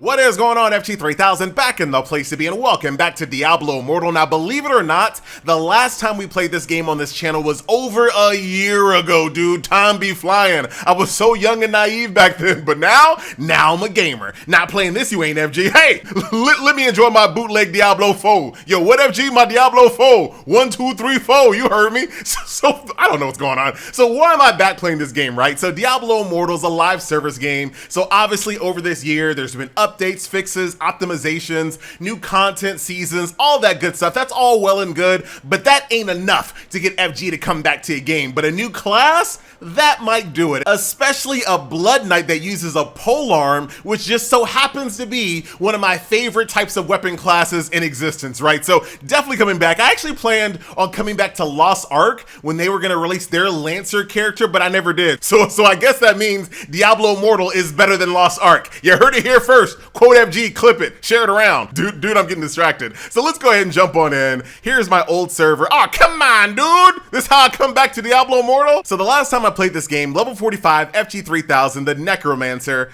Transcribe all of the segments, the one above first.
What is going on, FG3000? Back in the place to be, and welcome back to Diablo Immortal. Now, believe it or not, the last time we played this game on this channel was over a year ago, dude. Time be flying. I was so young and naive back then, but now I'm a gamer. Not playing this, you ain't, FG. Hey, let me enjoy my bootleg Diablo 4. Yo, what, FG? My Diablo 4. 1, 2, 3, 4. You heard me. So I don't know what's going on. So why am I back playing this game, right? So Diablo Immortal is a live service game. So obviously over this year, there's been updates, fixes, optimizations, new content, seasons, all that good stuff. That's all well and good, but that ain't enough to get FG to come back to your game. But a new class, that might do it. Especially a Blood Knight that uses a polearm, which just so happens to be one of my favorite types of weapon classes in existence, right? So definitely coming back. I actually planned on coming back to Lost Ark when they were gonna release their Lancer character, but I never did. So I guess that means Diablo Immortal is better than Lost Ark. You heard it here first. Quote FG, clip it, share it around. Dude, I'm getting distracted. So let's go ahead and jump on in. Here's my old server. Oh, come on, dude. This is how I come back to Diablo Immortal. So the last time I played this game, level 45, FG3000, the Necromancer,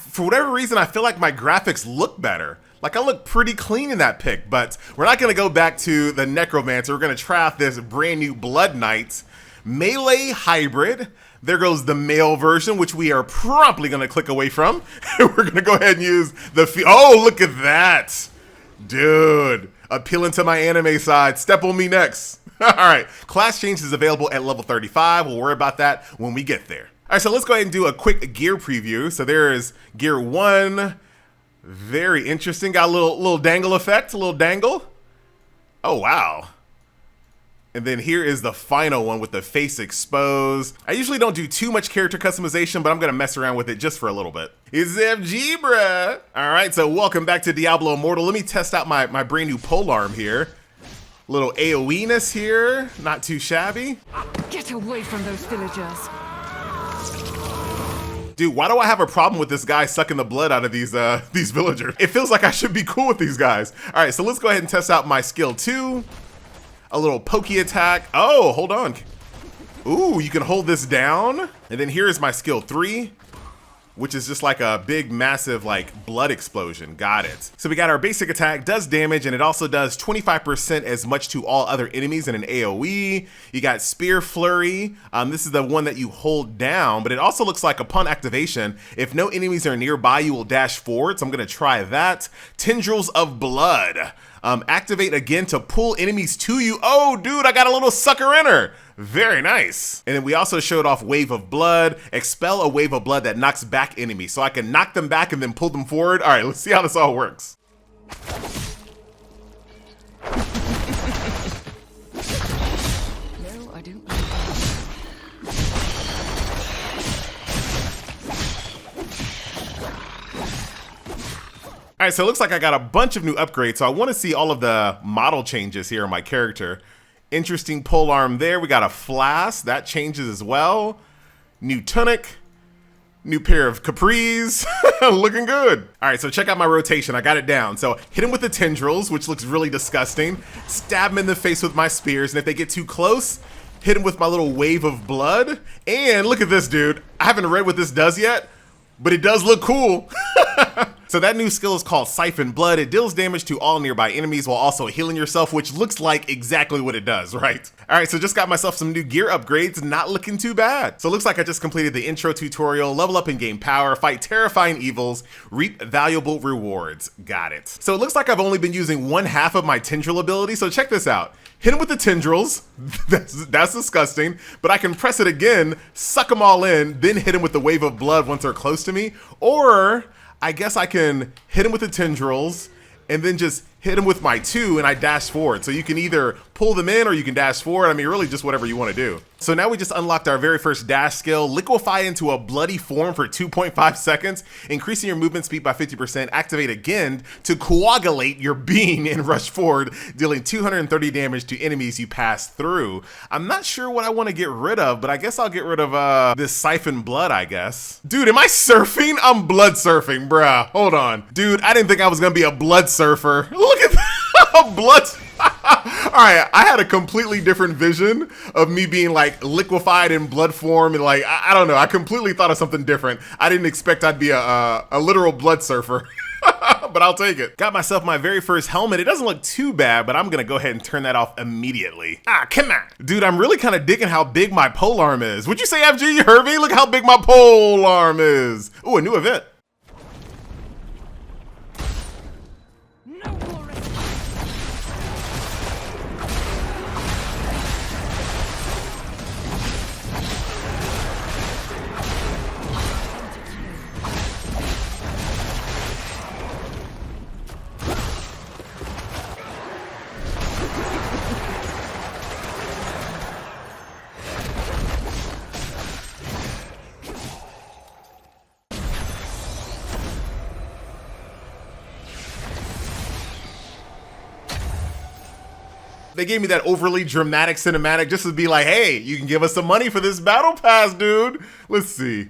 for whatever reason, I feel like my graphics look better. Like, I look pretty clean in that pic, but we're not gonna go back to the Necromancer. We're gonna try out this brand new Blood Knight melee hybrid. There goes the male version, which we are promptly gonna click away from. We're gonna go ahead and use the, oh, look at that. Dude, appealing to my anime side. Step on me next. All right, class change is available at level 35. We'll worry about that when we get there. All right, so let's go ahead and do a quick gear preview. So there is gear 1. Very interesting. Got a little dangle effect, a little dangle. Oh, wow. And then here is the final one with the face exposed. I usually don't do too much character customization, but I'm gonna mess around with it just for a little bit. It's FG, bruh. All right, so welcome back to Diablo Immortal. Let me test out my brand new polearm here. Little AoE-ness here, not too shabby. Get away from those villagers. Dude, why do I have a problem with this guy sucking the blood out of these villagers? It feels like I should be cool with these guys. All right, so let's go ahead and test out my skill 2. A little pokey attack. Oh, hold on. Ooh, you can hold this down. And then here is my skill 3, which is just like a big, massive, like, blood explosion. Got it. So we got our basic attack, does damage, and it also does 25% as much to all other enemies in an AoE. You got Spear Flurry. This is the one that you hold down, but it also looks like upon activation, if no enemies are nearby, you will dash forward. So I'm gonna try that. Tendrils of Blood. Activate again to pull enemies to you. Oh, dude, I got a little sucker in her. Very nice. And then we also showed off Wave of Blood. Expel a wave of blood that knocks back enemies. So I can knock them back and then pull them forward. All right, let's see how this all works. No, I don't. All right, so it looks like I got a bunch of new upgrades. So I want to see all of the model changes here on my character. Interesting polearm there. We got a flask that changes as well. New tunic, new pair of capris. Looking good. All right, so check out my rotation. I got it down. So hit him with the tendrils, which looks really disgusting. Stab him in the face with my spears, and if they get too close, hit him with my little wave of blood. And look at this, dude. I haven't read what this does yet, but it does look cool. So that new skill is called Siphon Blood. It deals damage to all nearby enemies while also healing yourself, which looks like exactly what it does, right? All right, so just got myself some new gear upgrades, not looking too bad. So it looks like I just completed the intro tutorial, level up and gain power, fight terrifying evils, reap valuable rewards. Got it. So it looks like I've only been using 1/2 of my tendril ability, so check this out. Hit him with the tendrils, that's disgusting, but I can press it again, suck them all in, then hit him with the wave of blood once they're close to me, or I guess I can hit him with the tendrils and then just hit him with my 2 and I dash forward. So you can either pull them in or you can dash forward. I mean, really just whatever you want to do. So now we just unlocked our very first dash skill, liquefy into a bloody form for 2.5 seconds, increasing your movement speed by 50%, activate again to coagulate your being and rush forward, dealing 230 damage to enemies you pass through. I'm not sure what I want to get rid of, but I guess I'll get rid of this Siphon Blood, I guess. Dude, am I surfing? I'm blood surfing, bruh. Hold on. Dude, I didn't think I was going to be a blood surfer. Look at that. Blood. All right, I had a completely different vision of me being like liquefied in blood form and like, I don't know. I completely thought of something different. I didn't expect I'd be a literal blood surfer. but I'll take it. Got myself my very first helmet. It doesn't look too bad, but I'm gonna go ahead and turn that off immediately. Ah, come on. Dude, I'm really kind of digging how big my polearm is. Would you say, FG, you heard me? Look how big my polearm is. Ooh, a new event. No more They gave me that overly dramatic cinematic just to be like, hey, you can give us some money for this battle pass, dude. Let's see.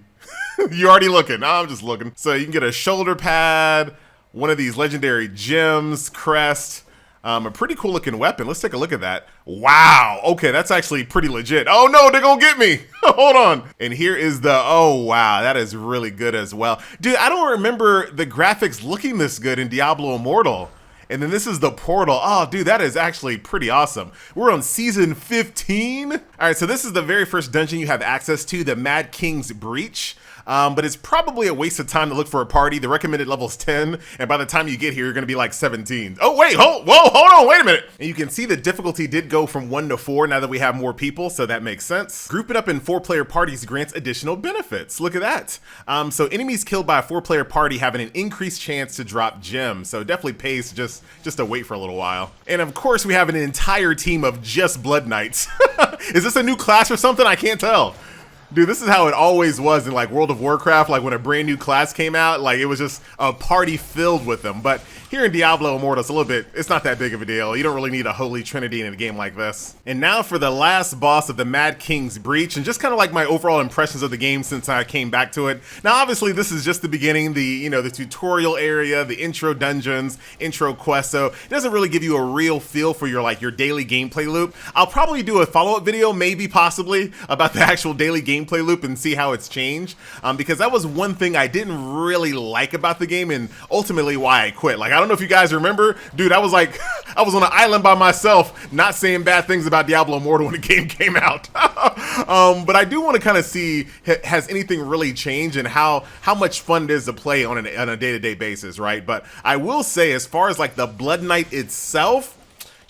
You already looking. No, I'm just looking. So you can get a shoulder pad, one of these legendary gems, crest, a pretty cool looking weapon. Let's take a look at that. Wow. Okay, that's actually pretty legit. Oh no, they're gonna get me. Hold on. And here is the, oh wow, that is really good as well. Dude, I don't remember the graphics looking this good in Diablo Immortal. And then this is the portal. Oh, dude, that is actually pretty awesome. We're on season 15. All right, so this is the very first dungeon you have access to, the Mad King's Breach. But it's probably a waste of time to look for a party. The recommended level is 10, and by the time you get here, you're gonna be like 17. Oh wait, hold on, wait a minute. And you can see the difficulty did go from 1 to 4 now that we have more people, so that makes sense. Group it up in 4-player parties grants additional benefits. Look at that. So enemies killed by a 4-player party having an increased chance to drop gems, so it definitely pays just to wait for a little while. And of course, we have an entire team of just Blood Knights. Is this a new class or something? I can't tell. Dude, this is how it always was in like World of Warcraft, like when a brand new class came out, like it was just a party filled with them. But here in Diablo Immortal, it's not that big of a deal. You don't really need a holy trinity in a game like this. And now for the last boss of the Mad King's Breach, and just kind of like my overall impressions of the game since I came back to it. Now, obviously, this is just the beginning, the tutorial area, the intro dungeons, intro quests, so it doesn't really give you a real feel for your daily gameplay loop. I'll probably do a follow-up video, maybe, possibly, about the actual daily gameplay loop and see how it's changed, because that was one thing I didn't really like about the game and ultimately why I quit. Like, I don't know if you guys remember, dude, I was on an island by myself, not saying bad things about Diablo Immortal when the game came out. But I do want to kind of see, has anything really changed and how much fun it is to play on a day-to-day basis, right? But I will say, as far as like the Blood Knight itself,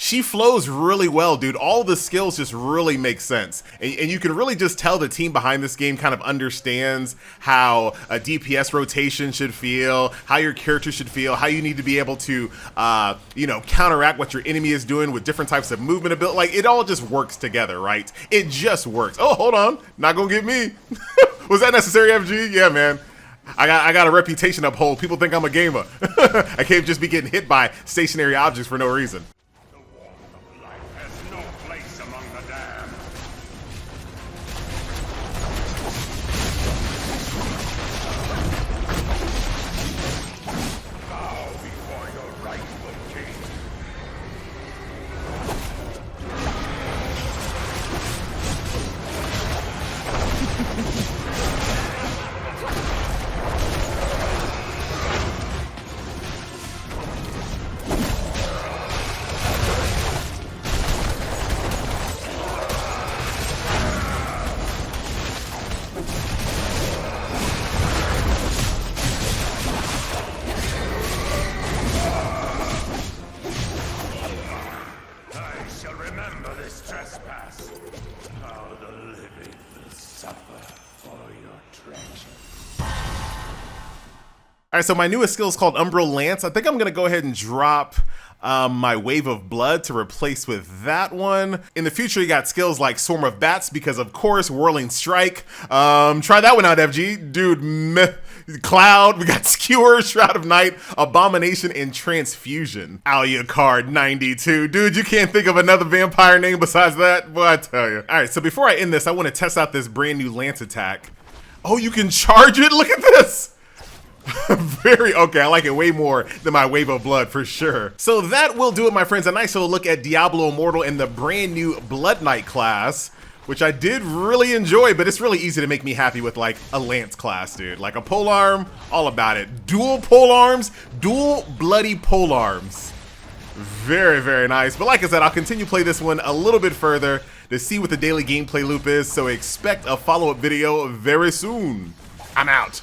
she flows really well, dude. All the skills just really make sense. And you can really just tell the team behind this game kind of understands how a DPS rotation should feel, how your character should feel, how you need to be able to, counteract what your enemy is doing with different types of movement ability. Like, it all just works together, right? It just works. Oh, hold on. Not gonna get me. Was that necessary, FG? Yeah, man. I got a reputation to uphold. People think I'm a gamer. I can't just be getting hit by stationary objects for no reason. All right, so my newest skill is called Umbral Lance. I think I'm gonna go ahead and drop my Wave of Blood to replace with that one. In the future, you got skills like Swarm of Bats because, of course, Whirling Strike. Try that one out, FG. Dude, Cloud, we got Skewer, Shroud of Night, Abomination, and Transfusion. Alucard 92. Dude, you can't think of another vampire name besides that? Boy, I tell you. All right, so before I end this, I want to test out this brand new Lance attack. Oh, you can charge it? Look at this. Okay, I like it way more than my Wave of Blood for sure. So that will do it, my friends. A nice little look at Diablo Immortal and the brand new Blood Knight class. which I did really enjoy, but it's really easy to make me happy with like a lance class, dude. Like a polearm, all about it. Dual polearms, dual bloody polearms. Very, very nice. But like I said, I'll continue to play this one a little bit further to see what the daily gameplay loop is, so expect a follow-up video very soon. I'm out.